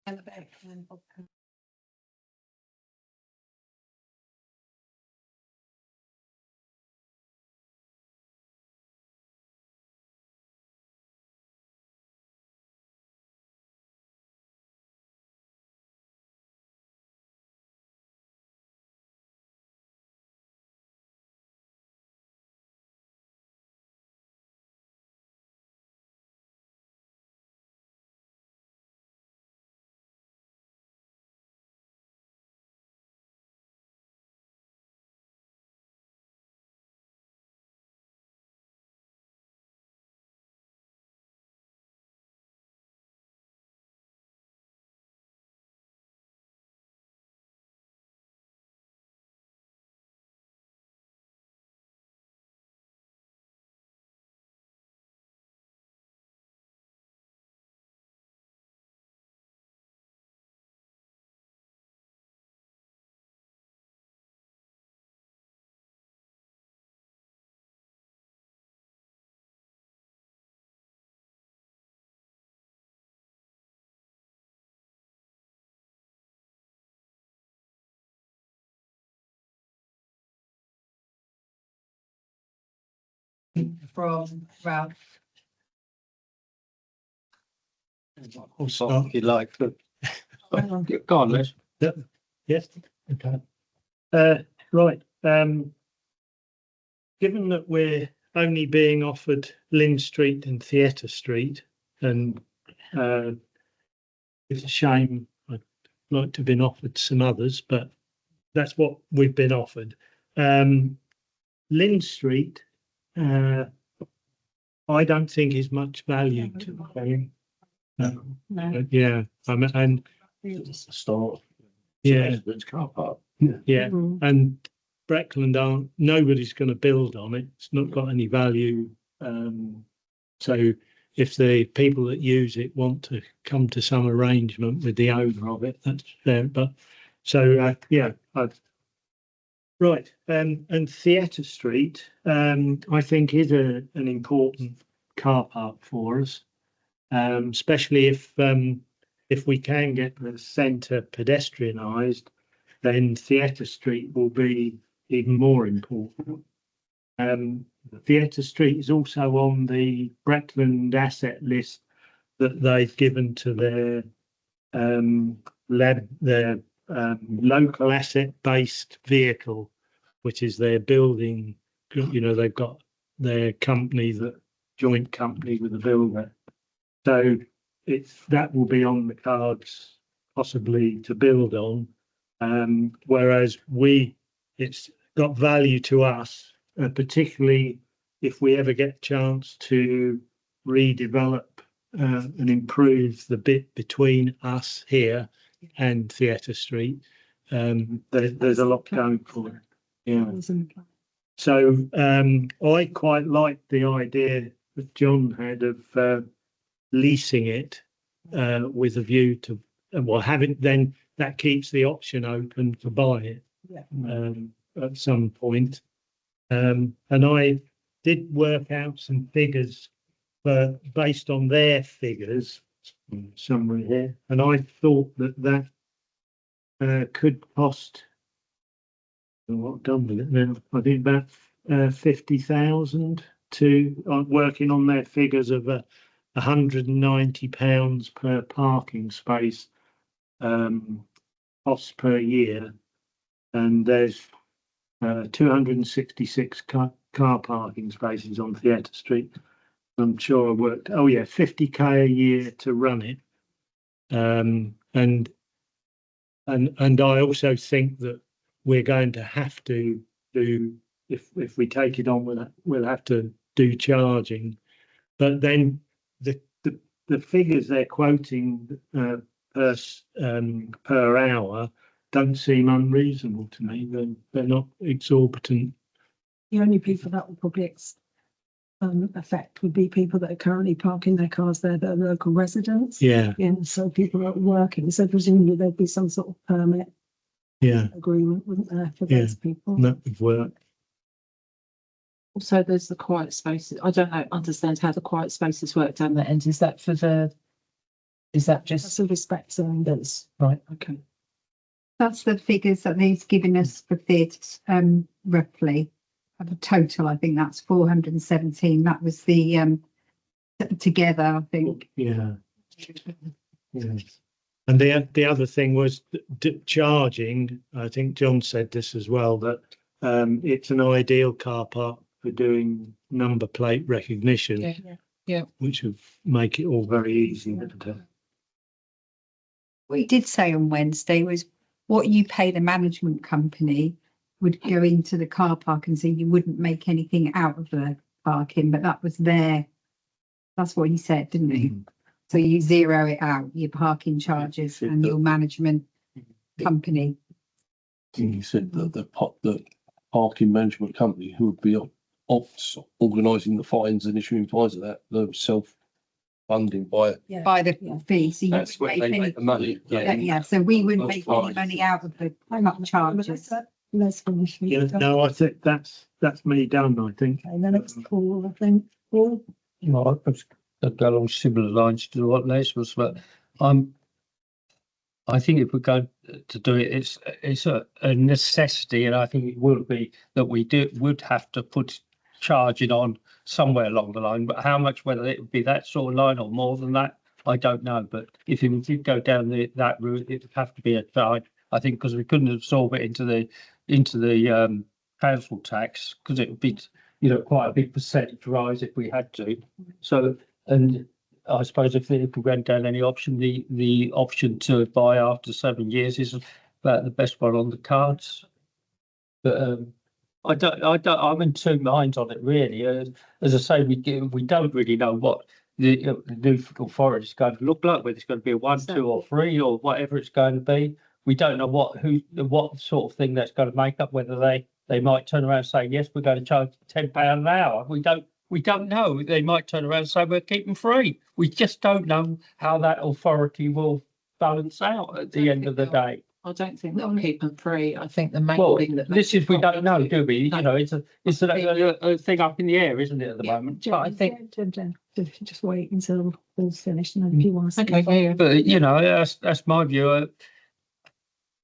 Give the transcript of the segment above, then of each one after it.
And the back and from Ralph. If you like, but go on, Les. Yes. Okay. Right. Given that we're only being offered Lynn Street and Theatre Street, and it's a shame. I'd like to have been offered some others, but that's what we've been offered. Lynn Street, I don't think is much value to me. No. Yeah, and It's a start. yeah, It's car park. yeah, Mhm. and Breckland nobody's going to build on it. It's not got any value. So if the people that use it want to come to some arrangement with the owner of it, that's there. But so yeah, right. And Theatre Street, I think is an important car park for us, especially if we can get the centre pedestrianised, then Theatre Street will be even more important. Theatre Street is also on the Breckland asset list that they've given to their local asset-based vehicle, which is their building. You know, they've got their company, that joint company with the builder. So that will be on the cards possibly to build on. Whereas it's got value to us, particularly if we ever get a chance to redevelop and improve the bit between us here and Theatre Street. There's a lot going for it. Yeah. So I quite like the idea that John had of leasing it with a view to, well, having, then that keeps the option open to buy it at some point. And I did work out some figures based on their figures somewhere here, and I thought that could cost, what I've done with it now, I think about 50,000 to working on their figures of £190 per parking space cost per year, and there's 266 car parking spaces on Theatre Street. I'm sure I worked, 50k a year to run it. And I also think that we're going to have to do, if we take it on, we'll have to do charging. But then the figures they're quoting per hour don't seem unreasonable to me. They're not exorbitant. The only people that will probably affect would be people that are currently parking their cars there that are local residents. Yeah. And so people that are working. So presumably there'd be some sort of permit agreement, wouldn't there, for those people? That would work. Also, there's the quiet spaces. I don't understand how the quiet spaces work down that end. Is that for the Is that That's just, a respect zone. that's right, okay. That's the figures that they've given us for theatres, roughly. Of a total, I think that's 417. That was the together, I think. Yeah. Yeah. And the other thing was charging. I think John said this as well, that it's an ideal car park for doing number plate recognition. Yeah. Which would make it all very easy, wouldn't it? What he did say on Wednesday was what you pay the management company would go into the car park, and so you wouldn't make anything out of the parking, but that's what he said, didn't he? So you zero it out, your parking charges and your management company. You said that the parking management company who would be organising the fines and issuing fines of that, they're self-funding by. By the fee, so you That's where wouldn't they make make the money. yeah, so we wouldn't That's make any fine. money out of the charges. Let's finish. Yeah, no, I think that's me done, I think. And then it's Paul, I think. Paul? No, I'd go along similar lines to what Les was, but I think if we're going to do it, it's a necessity, and I think it will be that we would have to put charging on somewhere along the line. But how much, whether it would be that sort of line or more than that, I don't know. But if we did go down that route, it would have to be a charge. I think because we couldn't absorb it into the council tax, because it would be quite a big percentage rise if we had to. So, and I suppose if we went down any option, the option to buy after 7 years is about the best one on the cards. But I'm in two minds on it really. As I say, we don't really know what the new authority is going to look like, whether it's going to be a 1, 2 or 3 or whatever it's going to be. We don't know what sort of thing that's going to make up, whether they might turn around and say, yes, we're going to charge £10 an hour. We don't know. They might turn around and say we're keeping free. We just don't know how that authority will balance out at the end of the day. I don't think they'll keep them free. I think the main Well, thing that this is, we don't know, do we? No. It's a thing up in the air, isn't it, at the moment? But I think- Just wait until Paul's finished, and then if you want to. Okay, yeah. But that's my view.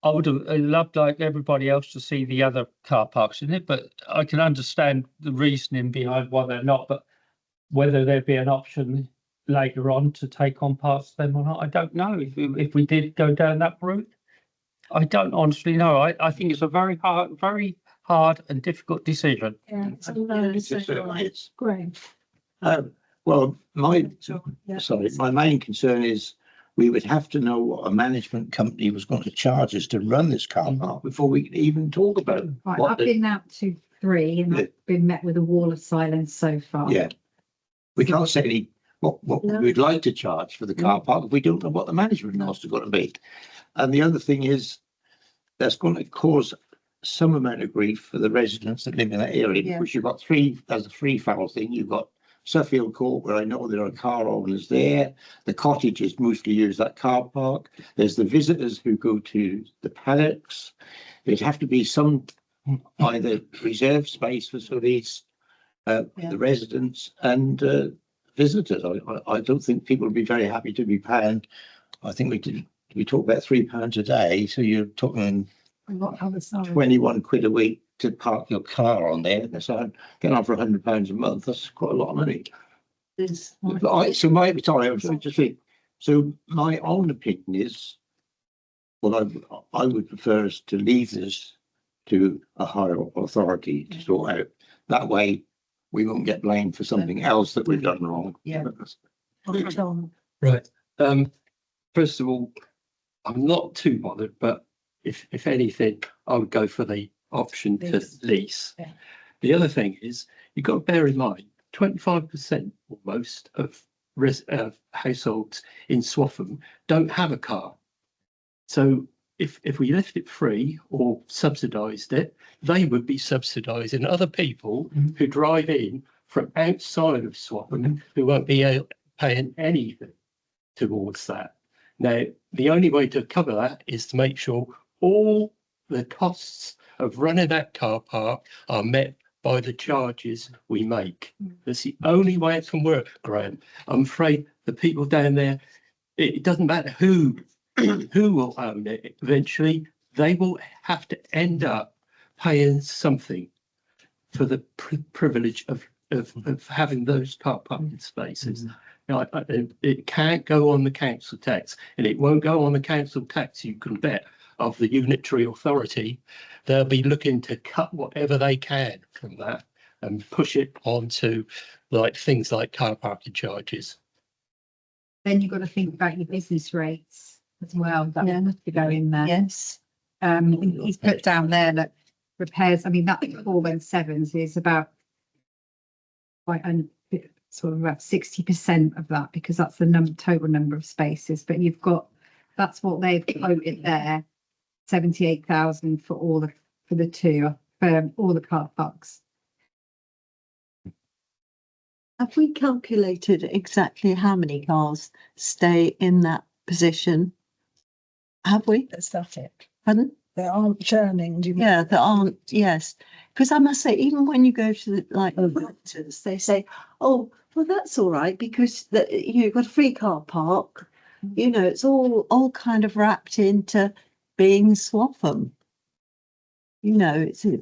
I would have loved, like everybody else, to see the other car parks in it, but I can understand the reasoning behind why they're not. But whether there'd be an option later on to take on parts of them or not, I don't know. If we did go down that route, I don't honestly know. I think it's a very hard and difficult decision. Yeah, so no, Yes, it certainly is. great. Well, my Yeah. my main concern is we would have to know what a management company was going to charge us to run this car park before we could even talk about Right, what I've the, been out to 3 and I've been met with a wall of silence so far. yeah. We can't say any, what No. we'd like to charge for the car park if we don't know what the management costs are going to be. And the other thing is, that's going to cause some amount of grief for the residents that live in that area, Yeah. because you've got there's a three-fowl thing. You've got Suffield Court, where I know there are car owners there. The cottages mostly use that car park. There's the visitors who go to the paddocks. There'd have to be some either reserved space for these the residents and visitors. I don't think people would be very happy to be paying. I think we talk about £3 a day, so you're talking And what other side? 21 quid a week to park your car on there. So getting on for £100 a month, that's quite a lot of money. Is- So my own opinion is, well, I would prefer us to leave this to a higher authority to sort out. That way, we won't get blamed for something else that we've done wrong. Yeah. John, Right. First of all, I'm not too bothered, but if anything, I would go for the option to lease. Yeah. The other thing is, you've got to bear in mind, 25% almost of households in Swaffham don't have a car. So if we left it free or subsidised it, they would be subsidising other people who drive in from outside of Swaffham who won't be paying anything towards that. Now, the only way to cover that is to make sure all the costs of running that car park are met by the charges we make. That's the only way it can work, Graham. I'm afraid the people down there, it doesn't matter who, who will own it. Eventually, they will have to end up paying something for the privilege of having those car parking spaces. Now, it can't go on the council tax, and it won't go on the council tax, you can bet, of the unitary authority. They'll be looking to cut whatever they can from that and push it onto like things like car parking charges. Then you've got to think about your business rates as well. That Yeah. would have to go in there. Yes. He's put down there that repairs, I mean, that 417s is about quite sort of about 60% of that, because that's the total number of spaces. But you've got, that's what they've quoted there, 78,000 for all the two, for all the car parks. Have we calculated exactly how many cars stay in that position? Have we? Is that it? Pardon? They aren't churning, do you mean? Yeah, that aren't, yes. Because I must say, even when you go to the, like, doctors, they say, oh, well, that's all right, because you've got a free car park. You know, it's all kind of wrapped into being Swaffham. You know, it's a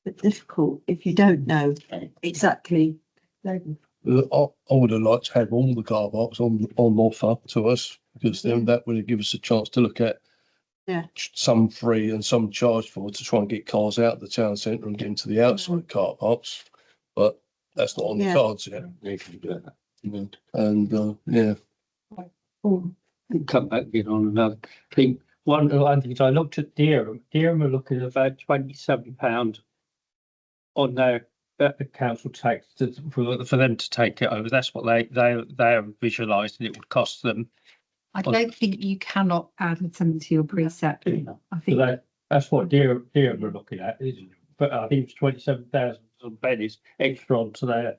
bit difficult if you don't know exactly. I would have liked to have all the car parks on offer to us, because then that would give us a chance to look at some free and some charged for, to try and get cars out of the town centre and get into the outside car parks. But that's not on the cards yet. And yeah. Come back again on another thing. One of the things I looked at Dereham are looking at about £27 on their council tax for them to take it over. That's what they are visualising it would cost them. I don't think you cannot add something to your precept. I think So that's what Dereham are looking at. But I think it's 27,000 pennies extra onto their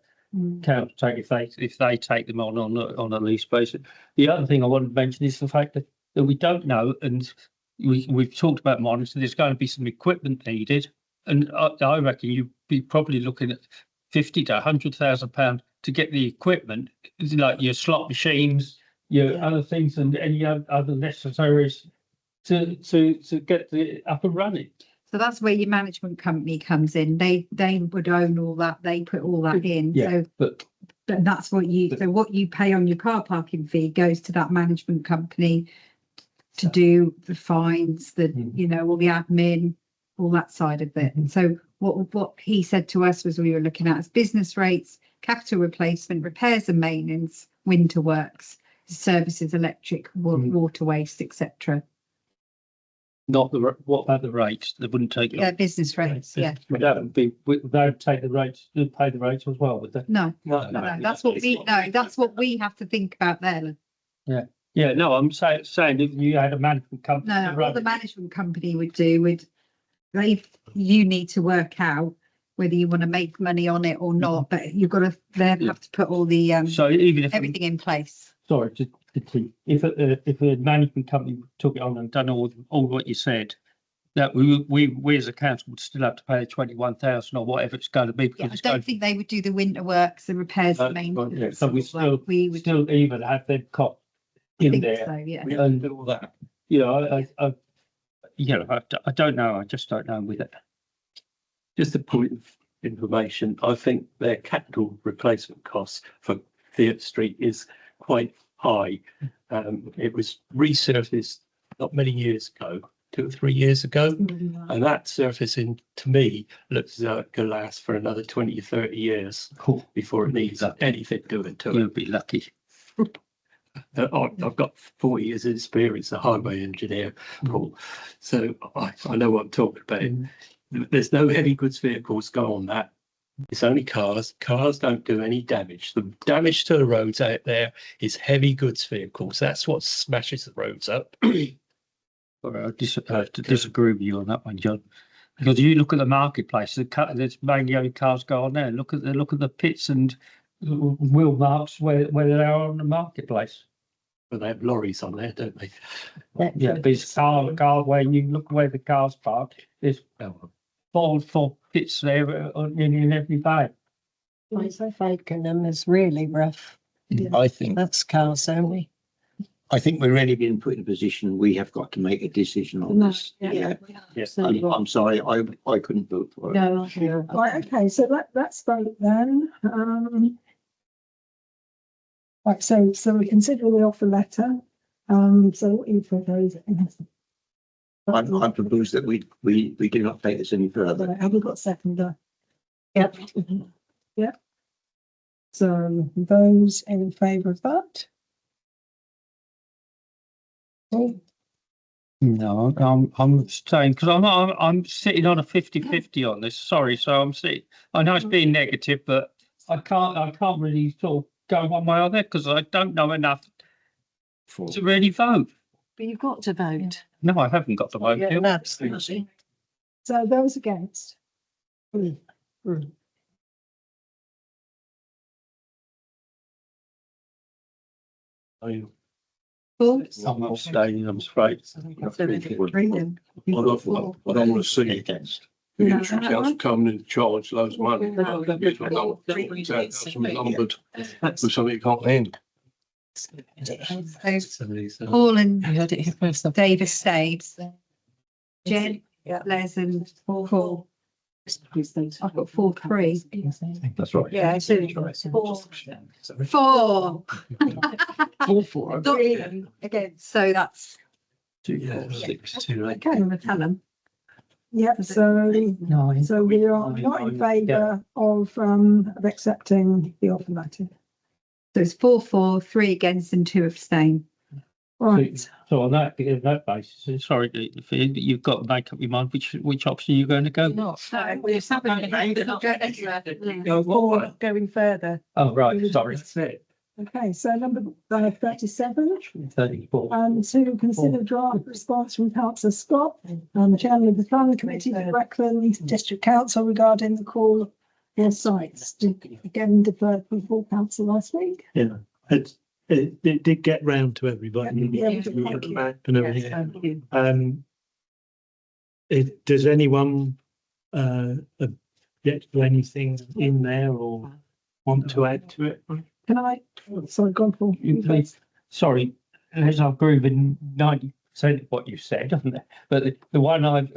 council tax if they take them on a lease basis. The other thing I want to mention is the fact that we don't know, and we've talked about monitoring. There's going to be some equipment needed, and I reckon you'd be probably looking at 50 to 100,000 £100,000 to get the equipment, like your slot machines, your other things, and any other necessaries to get it up and running. so. That's where your management company comes in. They would own all that. They put all that in. So But that's what what you pay on your car parking fee goes to that management company to do the fines, you know, all the admin, all that side of it. So what he said to us was, we were looking at as business rates, capital replacement, repairs and maintenance, winter works, services, electric, water waste, etc. not what about the rates? They wouldn't take. Yeah, business rates. Yeah. That would be. They'd take the rates. They'd pay the rates as well, would they? No, No. that's what we that's what we have to think about there. Yeah. No, I'm saying if you had a management company. No, what the management company would do you need to work out whether you want to make money on it or not, but you've got to then have to put all the So even if everything in place. sorry, if a management company took it on and done all what you said, that we as a council would still have to pay 21,000 or whatever it's going to be. Yeah, I Because don't think they would do the winter works, the repairs, the maintenance. so we would still even have them cost in think there. so, yeah. And all that. You know, I don't know. I just don't know with it. Just a point of information, I think their capital replacement costs for Theatre Street is quite high. It was resurfaced not many years ago, 2 or 3 years ago, and that surfacing to me looks as though it could last for another 20 or 30 years before it needs anything doing to You'll it. be lucky. I've got 40 years of experience as a highway engineer, Paul, so I know what I'm talking about. There's no heavy goods vehicles go on that. It's only cars. Cars don't do any damage. The damage to the roads out there is heavy goods vehicles. That's what smashes the roads up. I have to disagree with you on that one, John. Because you look at the marketplace, there's mainly only cars go on there. Look at the pits and wheel marks where they are on the marketplace. But they have lorries on there, don't they? Yeah, but it's car where you look where the cars parked. There's four pits there in every bay. Fakenham is really rough. I think That's cars only. I think we're really being put in a position, we have got to make a decision on No, this. yeah. I'm sorry, I couldn't vote for it. No. Right, okay, so let's vote then. Right, so we consider the offer letter. So what you propose? I propose that we do not take this any further. Right, have we got a seconder? Yep. Yep. So those in favour of that? Oh, No, I'm staying because I'm sitting on a 50-50 on this. Sorry, so I'm sitting. I know it's being negative, but I can't really sort of go one way or the other because I don't know enough to really vote. But you've got to vote. No, I haven't got the vote. Yeah, Bill. absolutely. so those against? Four. I'm abstaining, I'm afraid. So three then. I don't want to see Against. the Unitary Council coming in charge loads of money. It's numbered for something you can't end. So Paul and You heard it here first. Davis stayed. Jen, Les and Paul. I've got 4-3. That's right. Yeah, it's in. Four. All for it. Three against, so that's 6, 2, 8. okay. I'm tell them. Yep, so we are not in favour of accepting the offer letter. So it's 4-4, 3 against and 2 abstain. Right, So on that basis, sorry, if you've got to make up your mind which option you're going to go. Not. We're or going further. Oh, right, sorry. That's it. Okay, so number 37. 34. To consider draft response from Councillor Scott, Chairman of the Planning Committee for Breckland District Council regarding the call for sites. Again, deferred from full council last week. Yeah, it did get round to everybody. Yeah, You thank got the you. map and everything. Thank you. Does anyone object to anything in there or want to add to it? Can I, sorry, go on, Paul. Sorry, as I agree with 90% of what you said, but the one I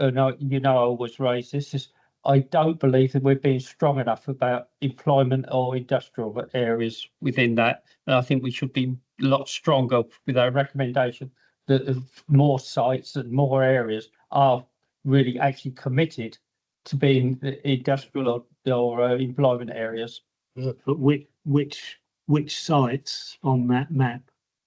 always raise this is I don't believe that we're being strong enough about employment or industrial areas within that. And I think we should be a lot stronger with our recommendation that more sites and more areas are really actually committed to being industrial or employment areas. But which sites on that map?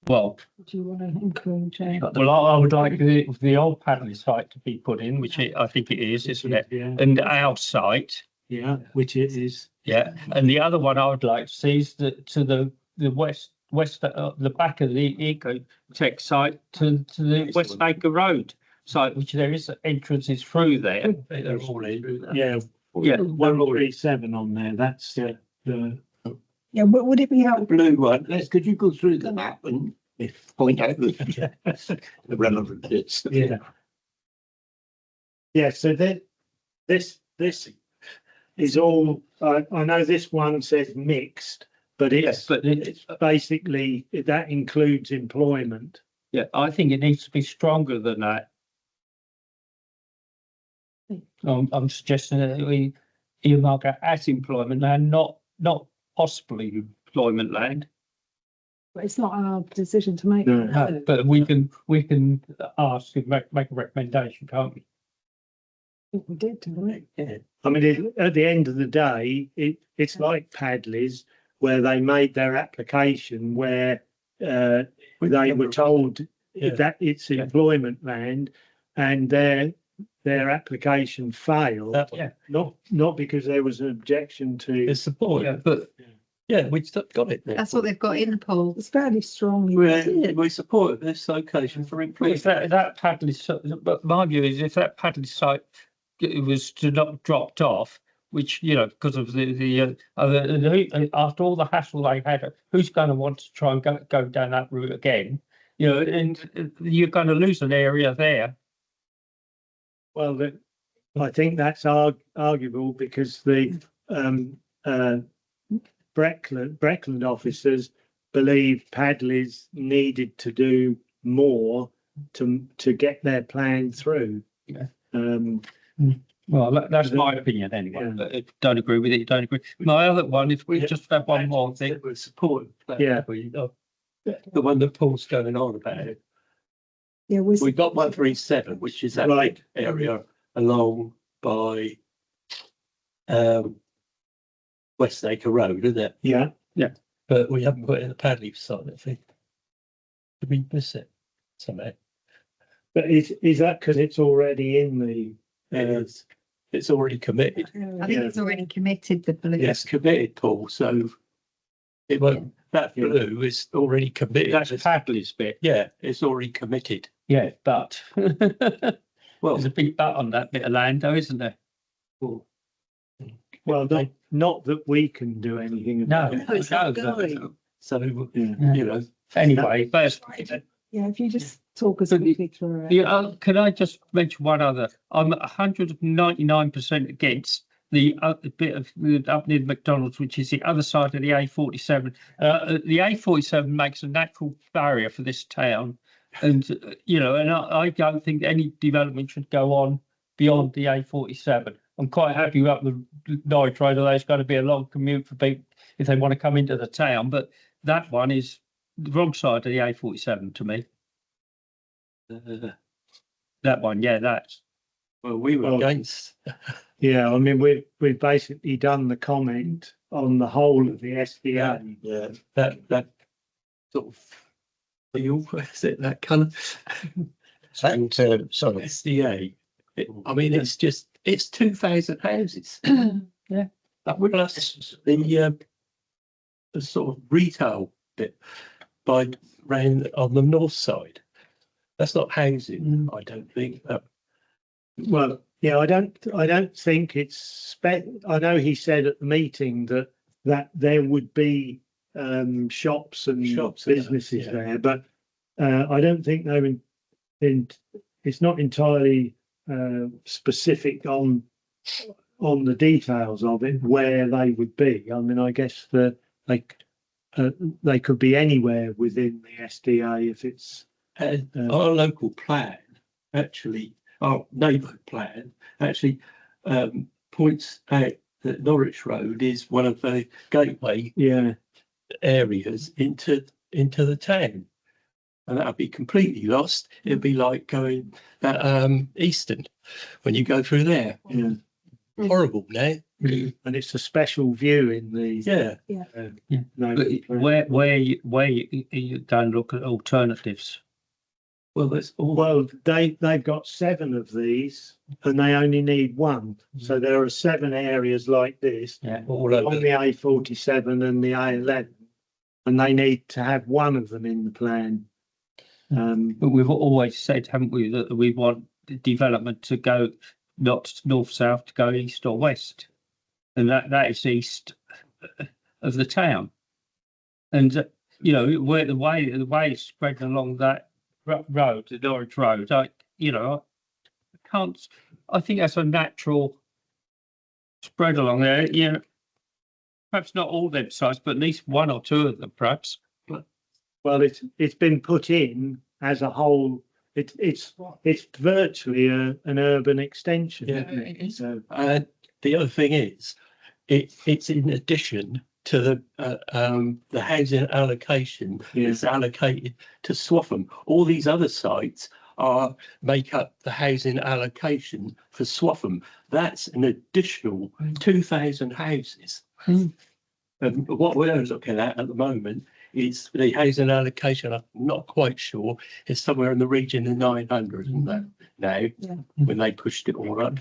Well, Do you want to include, Jane? well, I would like the old paddling site to be put in, which I think it is, isn't it? Yeah, And our site, yeah, which it is. yeah. And the other one I would like to see is the west, the back of the Ecotech site to the West Acre Road site, which there is entrances through there. They're all in. Yeah, Yeah. 137 on there. That's the Yeah, but would it be helpful? Blue one, could you go through the map and point out the relevant bits? yeah. Yeah, so this is all, I know this one says mixed, but Yes, it's but it's basically, that includes employment. yeah, I think it needs to be stronger than that. I'm suggesting that we earmark it as employment land, not possibly employment land. But it's not our decision to make. No. But we can ask and make a recommendation, can't we? I think we did, didn't we? Yeah. I mean, at the end of the day, it's like Padley's, where they made their application where they were told that it's employment land, and their application failed. Yeah. Not because there was an objection to. It's support, Yeah. but yeah, we got it. That's what they've got in the poll. It's fairly strongly. We support this location for If employment. that Padley, but my view is if that Padley site was to not dropped off, which because of the after all the hassle they had, who's going to want to try and go down that route again? And you're going to lose an area there. Well, I think that's arguable because the Breckland officers believe Padley's needed to do more to get their plan through. Yeah. Um, Well, that's my opinion anyway. Yeah. But if you don't agree with it, you don't agree. My other one, if we just have one more thing. We're supporting that. Yeah. The one that Paul's going on about. Yeah, we We've got 137, which is that Right. area along by Westacre Road, isn't it? yeah, But we haven't put in the Padley side, I think. Did we miss it somehow? but is that because it's already in the? It's already committed. I think it's already committed, the blue. Yes, committed, Paul, so it won't, that Yeah. blue is already committed. That's Padley's bit. Yeah, it's already committed. Yeah, but Well, there's a big but on that bit of land, though, isn't there? Well, not that we can do anything about. No, it's not no, going. so, Yeah. you know, Anyway, but Yeah, if you just talk us quickly through it. yeah, can I just mention one other? I'm 199% against the bit of up near McDonald's, which is the other side of the A47. The A47 makes a natural barrier for this town, and and I don't think any development should go on beyond the A47. I'm quite happy up the Norwich Road, although it's going to be a long commute for people if they want to come into the town. But that one is the wrong side of the A47 to me. That one, yeah, that's. well, we were Well, against. Yeah, I mean, we've basically done the comment on the whole of the SDA. Yeah, that sort of deal, is it that colour? And, sorry, SDA. I mean, it's 2,000 houses. Yeah. That would plus the sort of retail bit by round on the north side. That's not housing, I don't think. Well, yeah, I don't think it's I know he said at the meeting that there would be shops and businesses yeah. there, but I don't think they're it's not entirely specific on the details of it where they would be. I mean, I guess that they could be anywhere within the SDA if it's Our local plan, actually, our neighbourhood plan, actually points out that Norwich Road is one of the gateway yeah. areas into the town. And that would be completely lost. It'd be like going Easton when you go through there. Yeah. Horrible now. And it's a special view in the Yeah. But neighbourhood plan. where you don't look at alternatives. Well, that's all. Well, they've got 7 of these and they only need 1. So there are 7 areas like this Yeah. all over. on the A47 and the A11, and they need to have 1 of them in the plan. But we've always said, haven't we, that we want the development to go not north-south, to go east or west. And that is east of the town. And, where the way it's spreading along that road, the Norwich Road, I think that's a natural spread along there, perhaps not all them sites, but at least 1 or 2 of them, perhaps. Well, it's been put in as a whole. It's virtually an urban extension. Yeah, isn't it is. So, And the other thing is, it's in addition to the housing allocation Yeah. that's allocated to Swaffham. All these other sites make up the housing allocation for Swaffham. That's an additional 2,000 houses. Hmm. And what we're looking at the moment is the housing allocation. I'm not quite sure. It's somewhere in the region of 900, isn't that now? Yeah. When they pushed it all up.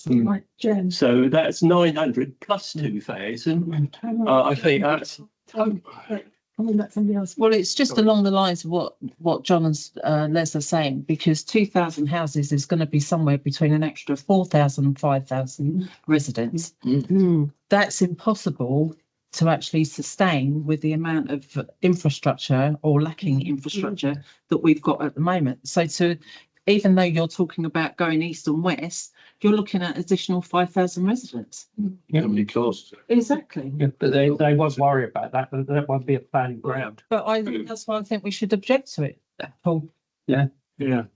Like Jen. So that's 900 plus 2,000. I think that's Can we let somebody else? Well, it's just along the lines of what John and Les are saying, because 2,000 houses is going to be somewhere between an extra 4,000 and 5,000 residents. That's impossible to actually sustain with the amount of infrastructure or lacking infrastructure that we've got at the moment. So to even though you're talking about going east and west, you're looking at additional 5,000 residents. How many cars? Exactly. Yeah, but they won't worry about that. That won't be a planning ground. But that's why I think we should object to it. Paul. Yeah,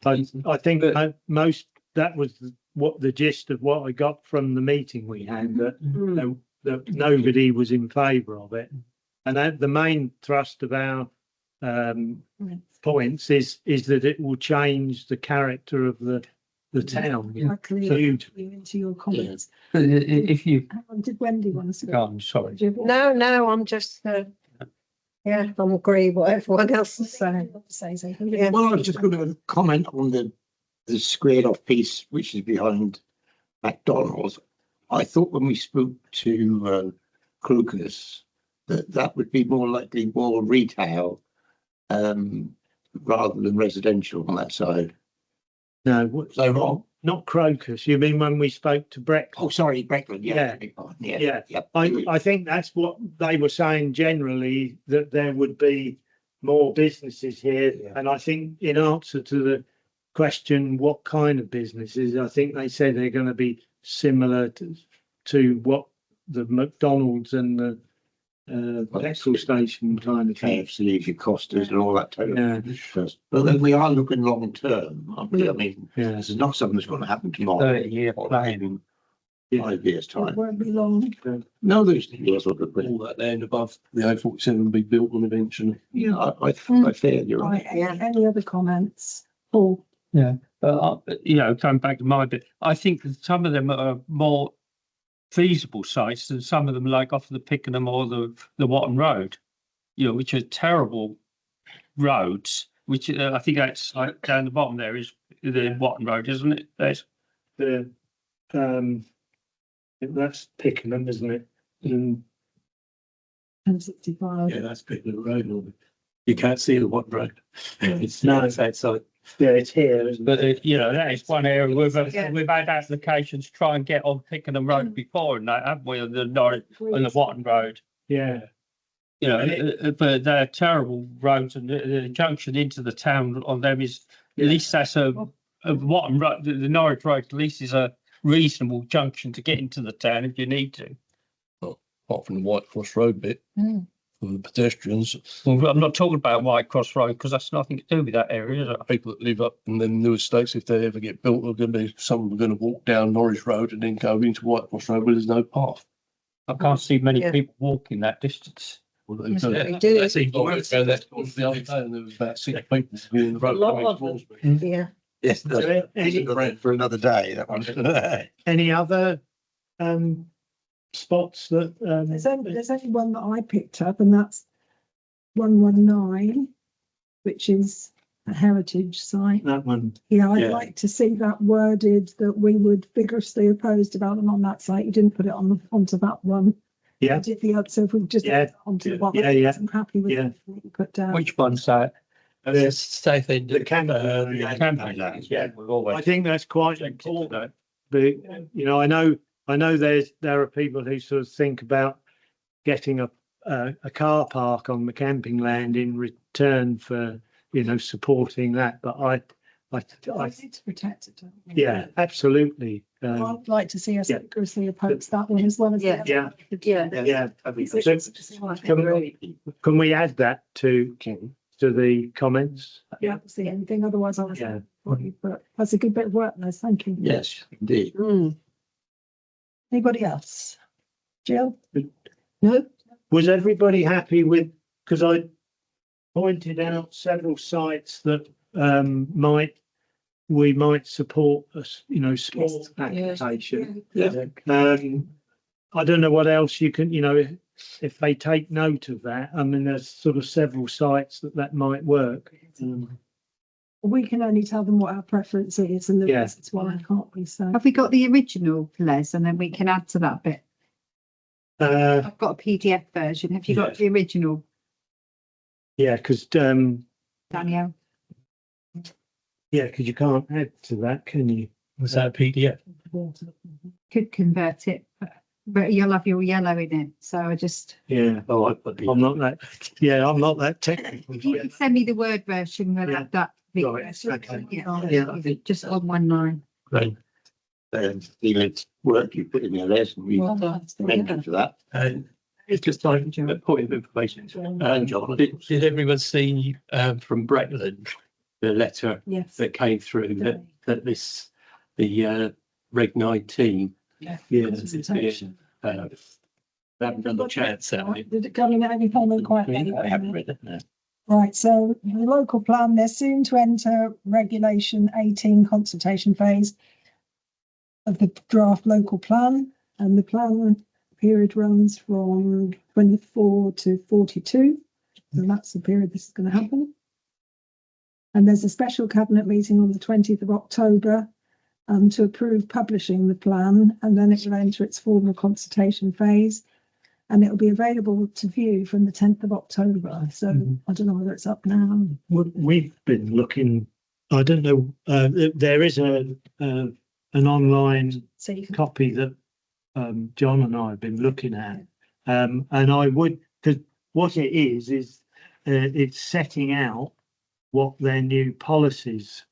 I think most, that was what the gist of what I got from the meeting we had, that nobody was in favour of it. And that the main thrust of our points is that it will change the character of the town. Huge. Into your comments. If you, Hang on, did Wendy want to speak? oh, I'm sorry. No, I'm just, yeah, I'm agree what everyone else is saying. Yeah. Well, I was just going to comment on the squared off piece which is behind McDonald's. I thought when we spoke to Crocus that would be more likely more retail rather than residential on that side. No, So wrong. not Crocus. You mean when we spoke to Breck? Oh, sorry, Breckland. Yeah. I think that's what they were saying generally, that there would be more businesses here. Yeah. And I think in answer to the question, what kind of businesses, I think they said they're going to be similar to what the McDonald's and the petrol station kind of thing. KFC, your Costas and all that type Yeah. of stuff. But then we are looking long term, aren't we? I mean, Yeah. this is not something that's going to happen tomorrow. 30-year or plan. in Yeah. 5 years' It time. won't be long. No, those years will be. All that land above the A47 will be built on eventually. Yeah, I fear you're Right, right. any other comments? Paul? Going back to my bit, I think that some of them are more feasible sites than some of them, like off the Pickenham or the Watton Road, which are terrible roads. Which I think that's like down the bottom there is the Watton Road, isn't it? There's That's Pickenham, isn't it? And 65. Yeah, that's Pickenham Road. You can't see the what road. It's No. it's outside. Yeah, it's here, isn't But it? that is one area we've Yeah. we've had applications to try and get on Pickenham Road before, and that haven't we, on the Norwich and the Watton Road. Yeah. But they're terrible roads, and the junction into the town on them is at least that's a Watton Road. The Norwich Road at least is a reasonable junction to get into the town if you need to. Apart from the White Cross Road bit for the pedestrians, Well, I'm not talking about White Cross Road because that's nothing to do with that area, is it? people that live up in them new estates, if they ever get built, are going to be some of them are going to walk down Norwich Road and then go into White Cross Road where there's no path. I can't see many Yeah. people walking that distance. Well, they've Yes, done they it. do. That's even worse. The other day, and there was about 6 people in the road. lot coming of towards them. me. Yeah. Yes, there any- for another day. That one. Any other spots that There's only one that I picked up, and that's 119, which is a heritage site. that one? Yeah, I'd Yeah. like to see that worded that we would vigorously oppose development on that site. You didn't put it onto that one. Yeah. You did the other, so if we just Yeah. onto the one. Yeah. I'm happy with Yeah. what you put down. Which one's that? It's safe end. The camping. Camping lands, yeah, we've always. I think that's quite important. But I know there are people who sort of think about getting a car park on the camping land in return for supporting that. But I need to protect it. Don't we? yeah, absolutely. I'd like to see us Yeah. vigorously oppose that one as well as. the Yeah. other. Yeah. Yeah. So can we add that to the comments? Yeah, see anything, otherwise I was. Yeah. But that's a good bit of work, Les, thank you. Yes, indeed. Anybody else? Jill? No, Was everybody happy with, because I pointed out several sites that we might support a small application. Yeah. I don't know what else you can, if they take note of that. I mean, there's sort of several sites that might work. We can only tell them what our preference is and the Yeah. reasons why, can't we? So. Have we got the original, Les, and then we can add to that bit? I've got a PDF version. Have you got the original, Yeah, because Danielle? you can't add to that, can you? Was that a PDF? Could convert it, but you'll have your yellow in it. So I just, Yeah, Oh, I put the. I'm not that technical. if you could send me the Word version, we'll Yeah. add that Right, okay. Yeah, just on 1 line. Great. The work you put in there, there's we Well done. commend you for that. And it's just like a point of information. And did everyone see from Breckland, the letter Yes. that came through that the Reg 19? Yeah. Consultation. They haven't done the chance out. Did it come in any comment quite? I haven't read it now. Right, so the local plan, they're soon to enter regulation 18 consultation phase of the draft local plan, and the plan period runs from 24 to 42. So that's the period this is going to happen. And there's a special cabinet meeting on the 20th of October to approve publishing the plan, and then it will enter its formal consultation phase. And it'll be available to view from the 10th of October. So I don't know whether it's up now. We've been looking, I don't know, there is an online So you can copy that John and I have been looking at. And I would, because what it is it's setting out what their new policies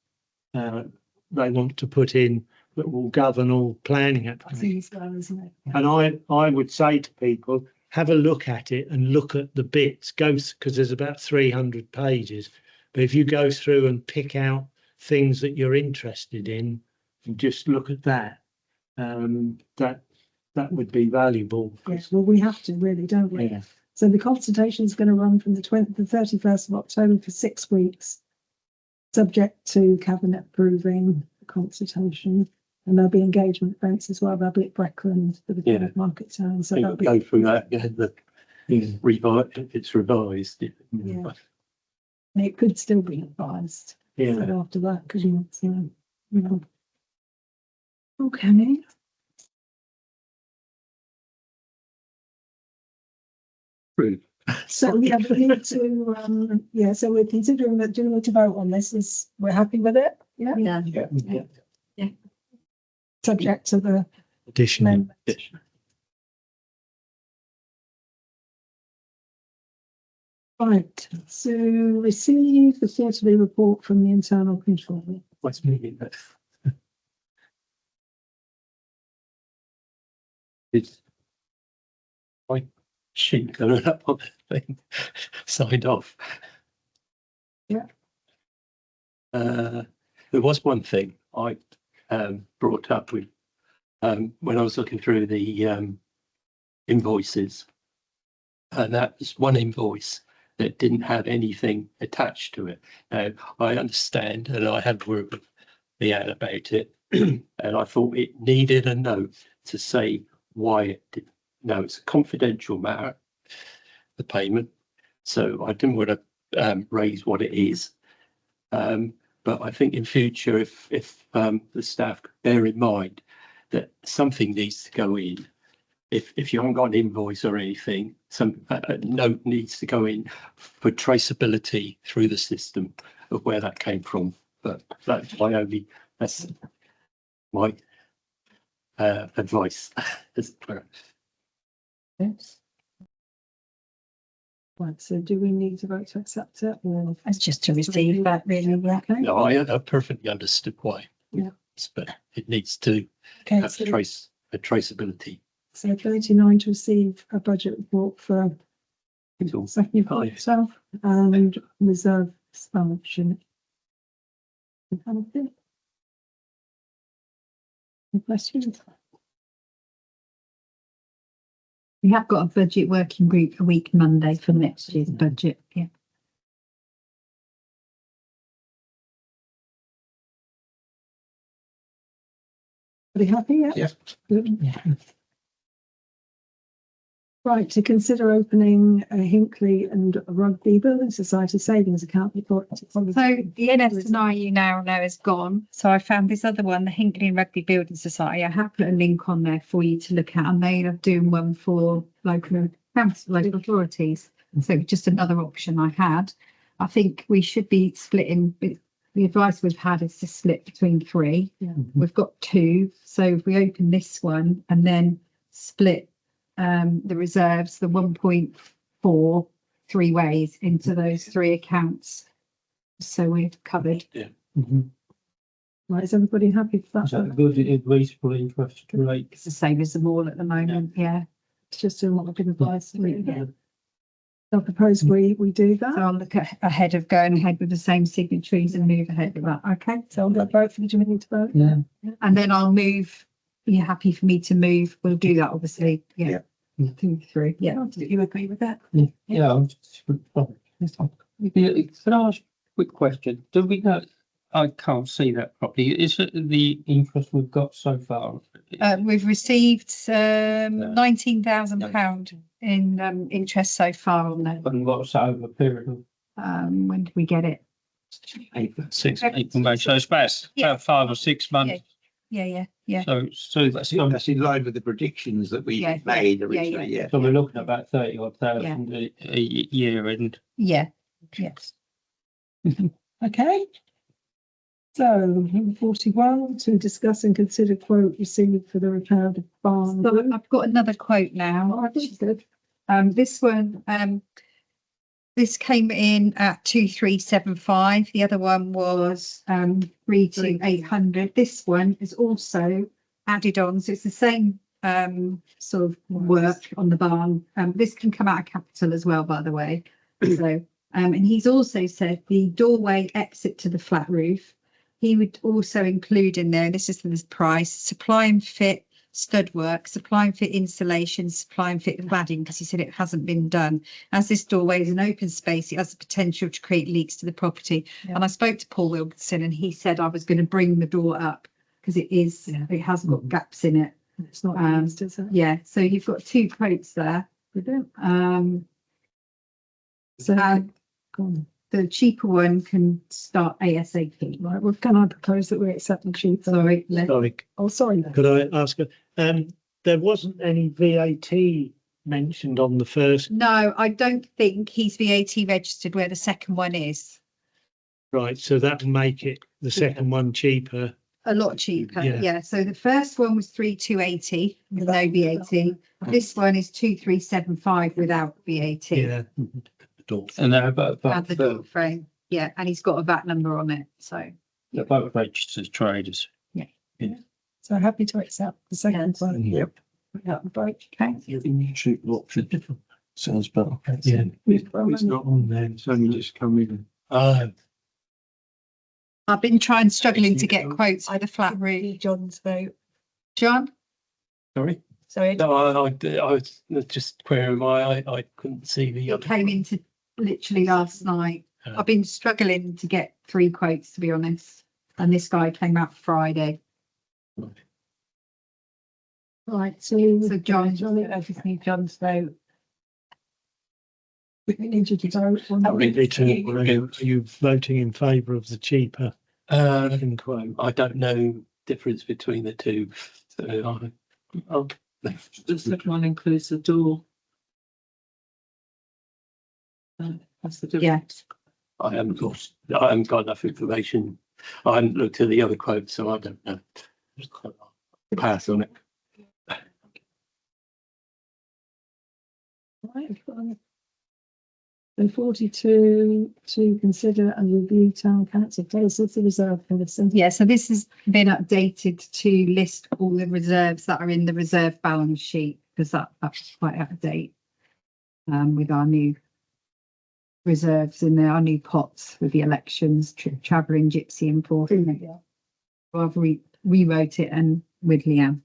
they want to put in that will govern all planning activities. see as well, isn't it? Yeah. And I would say to people, have a look at it and look at the bits, because there's about 300 pages. But if you go through and pick out things that you're interested in and just look at that, that would be valuable. Yeah, well, we have to really, don't we? Yeah. So the consultation is going to run from the 31st of October for 6 weeks, subject to cabinet approving the consultation. And there'll be engagement events as well. There'll be at Breckland for the market town. So that'll be, Go through that again, it's revised. yeah. And it could still be advised. Yeah. So after that, because you know. Okay. True. So we have we need to, so we're considering that, do we need to vote on this? We're happy with it? Yeah. Yeah. Subject to the Addition. amendment. Right, so receive the quarterly report from the internal control. What's meaning that? It's my sheet going up on the thing, signed off. Yeah. There was one thing I brought up with when I was looking through the invoices, and that was one invoice that didn't have anything attached to it. Now, I understand, and I had worked with Leanne about it, and I thought it needed a note to say why it did. No, it's a confidential matter, the payment, so I didn't want to raise what it is. But I think in future, if the staff could bear in mind that something needs to go in, if you haven't got an invoice or anything, a note needs to go in for traceability through the system of where that came from. But that's my advice. Yes. Right, so do we need to vote to accept it? Or That's just to receive that, really. okay? No, I perfectly understood why. Yeah. But it needs to Okay, have so, traceability. so 39 to receive a budget report for It's all second fine. yourself and reserve expansion. Any questions? We have got a budget working group a week Monday for next year's budget. Yeah. Are you happy? Yeah. Good. Right, to consider opening a Hinckley and Rugby Building Society savings account report. So the NS&IU now is gone. So I found this other one, the Hinckley and Rugby Building Society. I have put a link on there for you to look at, and they are doing one for local authorities. So just another option I had. I think we should be splitting. The advice we've had is to split between 3. Yeah. We've got 2. So if we open this one and then split the reserves, the 1.4, 3 ways into those 3 accounts, So we're covered. Right, is everybody happy for Is that that? good, reasonable interest rate? It's the same as the mall at the moment, yeah. It's just doing what I've been advised to do. I propose we do So that. I'll look ahead of going ahead with the same signatories and move ahead with that, okay? So I'm going to vote for the, do we need to vote? Yeah. And then I'll move, are you happy for me to move? We'll do that, obviously, yeah. Yeah. Through, yeah. Do you agree with that? Yeah. Can I ask a quick question? Do we know, I can't see that properly. Is it the interest we've got so far? We've received £19,000 in interest so far on that. And what's that over a period of When did we get it? April, May? So it's about 5 or 6 months. Yeah. So That's in line with the predictions that we Yeah, made yeah, originally, yeah. So we're looking at about 30 odd thousand a year, and Yeah, yes. Okay. So number 41, to discuss and consider quote received for the repair of the barn. So I've got another quote now. Oh, that's good. This one, this came in at 2375. The other one was 32800. This one is also added on, so it's the same sort of work on the barn. This can come out of capital as well, by the way. So and he's also said the doorway exit to the flat roof. He would also include in there, this is the price, supply and fit stud work, supply and fit installation, supply and fit cladding, because he said it hasn't been done. As this doorway is an open space, it has the potential to create leaks to the property. Yeah. And I spoke to Paul Wilkinson and he said I was going to bring the door up because it has got gaps in it. It's not used, is it? Yeah, so you've got 2 quotes there. Brilliant. So Go on. the cheaper one can start ASAP. Right, well, can I propose that we accept the cheap? Sorry, Sorry, Oh, sorry. could I ask, there wasn't any VAT mentioned on the first, No, I don't think he's VAT registered where the second one is. right, so that will make it, the second one cheaper. A lot cheaper, Yeah. yeah. So the first one was 3,280 with no VAT. This one is 2,375 without VAT. Yeah, and they're both, And the door frame, yeah, and he's got a VAT number on it, so. they're both registered traders. So happy to accept the second Yes. one. Yep. Yeah, vote. Okay. Cheap option. Sounds better. yeah, it's not on there, it's only just come in. I've been struggling to get quotes for the flat roof. John's vote. John? Sorry? Sorry. No, I was just querying why I couldn't see the It other. came into literally last night. I've been struggling to get 3 quotes, to be honest. And this guy came out Friday. Right, so John, I just need John's vote. we need you to vote on Are you voting in favour of the cheaper quote? I don't know difference between the two. So The second one includes the door. That's the difference. Yeah. I haven't got enough information. I haven't looked at the other quotes, so I don't know. Pass on it. Right. So 42, to consider and review town council policies for reserve policy. Yeah, so this has been updated to list all the reserves that are in the reserve balance sheet, because that's quite out of date. With our new reserves in there, our new pots with the elections, travelling, gypsy and port. Yeah. I've rewrote it and with Leanne.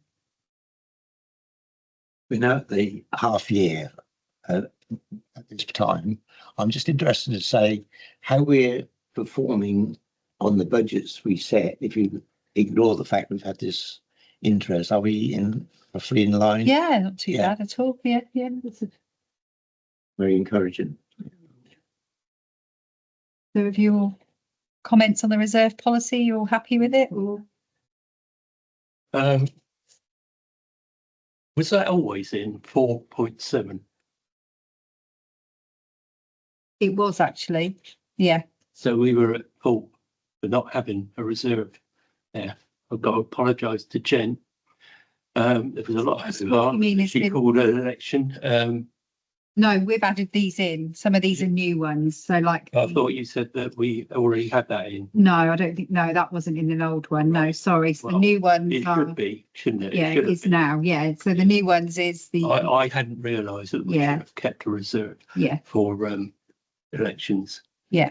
We're now at the half year at this time. I'm just interested to say how we're performing on the budgets we set. If you ignore the fact we've had this interest, are we roughly in line? Yeah, not too Yeah. bad at all. Yeah. Very encouraging. So have you all comments on the reserve policy? You're all happy with it? Or Was that always in 4.7? it was actually, yeah. So we were at fault for not having a reserve there. I've got to apologise to Jen. There was a lot What you mean of is she it- called an election. No, we've added these in. Some of these are new ones. So like, I thought you said that we already had that in. no, I don't think, no, that wasn't in an old one. No, sorry. So the Well, new ones It are, should be, shouldn't it? yeah, should it have is been. now. Yeah. So the new ones is the, I hadn't realised that we Yeah. should have kept a reserve yeah, for elections. Yeah.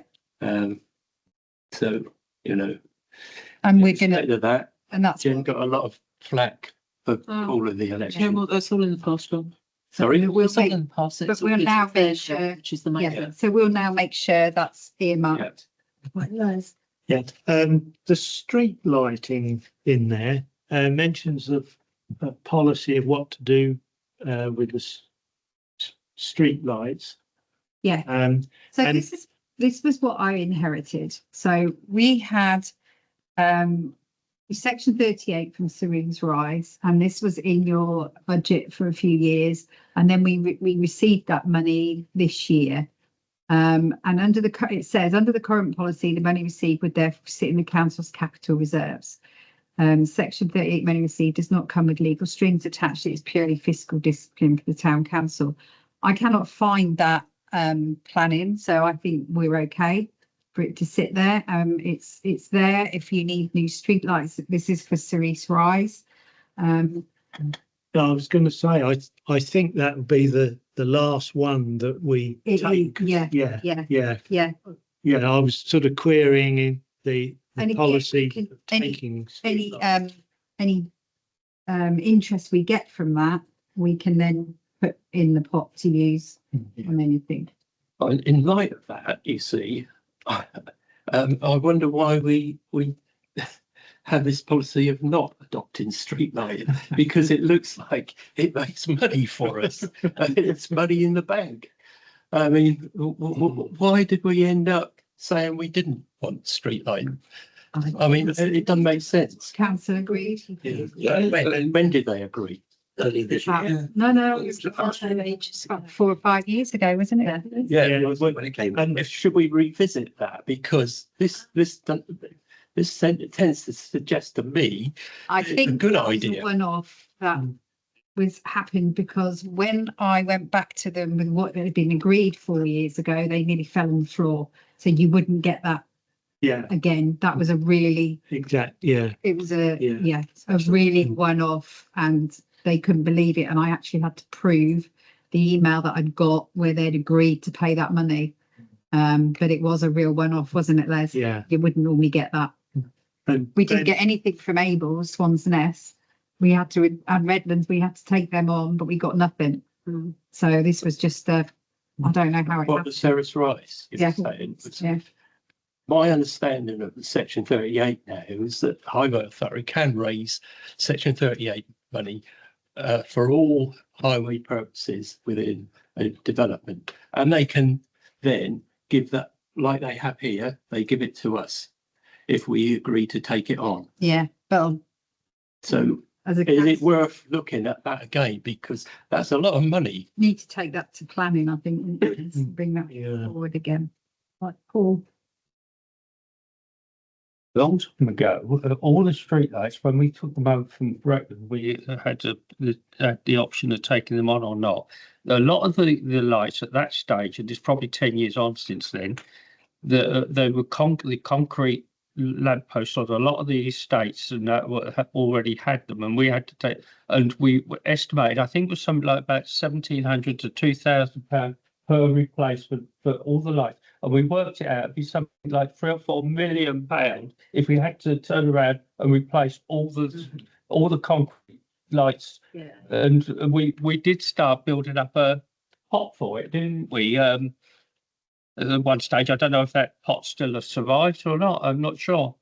So, you know, and we're instead gonna, of that, and that's Jen what, got a lot of flack for Oh. all of the Yeah, elections. well, that's all in the past, John. Sorry? we'll It's all make, in the past. but It's all we'll good. now Fair make share, sure- which is the main yeah. thing. So we'll now make sure that's earmarked. Quite nice. Yeah, the street lighting in there mentions of a policy of what to do with the street lights. Yeah. So And- this was what I inherited. So we had section 38 from Serene's Rise, and this was in your budget for a few years, and then we received that money this year. And under it says under the current policy, the money received would therefore sit in the council's capital reserves. Section 38 money received does not come with legal strings attached. It is purely fiscal discipline for the town council. I cannot find that planning, so I think we're okay for it to sit there. It's there if you need new street lights. This is for Cerise Rise. I was going to say, I think that would be the last one that we take. Yeah. Yeah, Yeah. yeah, Yeah. yeah. I was sort of querying in the And again, policy can- of any- taking. Any streetlights. interest we get from that, we can then put in the pot to use on anything. In light of that, you see, I wonder why we have this policy of not adopting street lighting, because it looks like it makes money for us. It's money in the bank. I mean, why did we end up saying we didn't want street lighting? I mean, it doesn't make sense. Council agreed. When did they agree? Early this year. No, it was about 4 or 5 years ago, wasn't it? Yeah, When it came. And should we revisit that? Because this tends to suggest to me, I It's a think good that was a idea. one-off that was happened because when I went back to them with what had been agreed 4 years ago, they nearly fell on the floor. So you wouldn't get that yeah, again. That was a really, yeah. it was a Yeah. really one-off, and they couldn't believe it. And I actually had to prove the email that I'd got where they'd agreed to pay that money. But it was a real one-off, wasn't it, Les? Yeah. You wouldn't normally get that. And We didn't get anything from Abel's, Swan's Nest. We had to, and Redlands, we had to take them on, but we got nothing. So this was just I don't know how it what the happened. Ceres Rice is Yeah. saying. Yeah. My understanding of section 38 now is that Highway Authority can raise section 38 money for all highway purposes within a development, and they can then give that, like they have here, they give it to us if we agree to take it on. Yeah, but So as a is it council, worth looking at that again, because that's a lot of money. need to take that to planning, I think, and bring that Yeah. forward again. Like Paul. Long time ago, all the streetlights, when we took them over from Brecon, we had the option of taking them on or not. A lot of the lights at that stage, and it's probably 10 years on since then, they were concrete lampposts on a lot of the estates, and that already had them, and we had to take, and we estimated, I think it was something like about £1,700 to £2,000 per replacement for all the lights. And we worked it out, it'd be something like £3 or £4 million if we had to turn around and replace all the concrete lights. Yeah. And we did start building up a pot for it, didn't we? At one stage, I don't know if that pot still has survived or not. I'm not sure.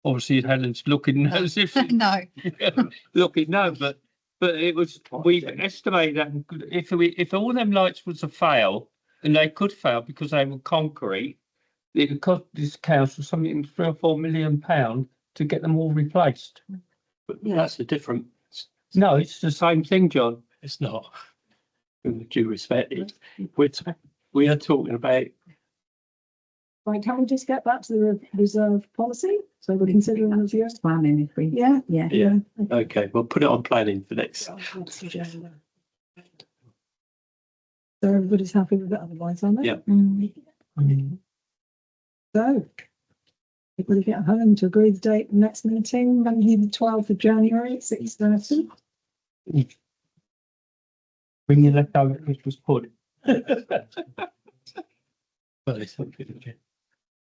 Obviously, Helen's looking as if No, looking no, but it was, we estimated that if all them lights was a fail, and they could fail because they were concrete, it would cost this council something £3 or £4 million to get them all replaced. But that's a different, No, it's the same thing, John. it's not. With due respect, we are talking about Right, can we just get back to the reserve policy? So we're considering a review. planning if we, Yeah. yeah. okay, we'll put it on planning for next. Next agenda. So everybody's happy with it otherwise, aren't they? Yeah. So, everybody get home to agree the date of the next meeting, Monday the 12th of January, 6:30. Bring your leftover Christmas pudding. Well, it's something.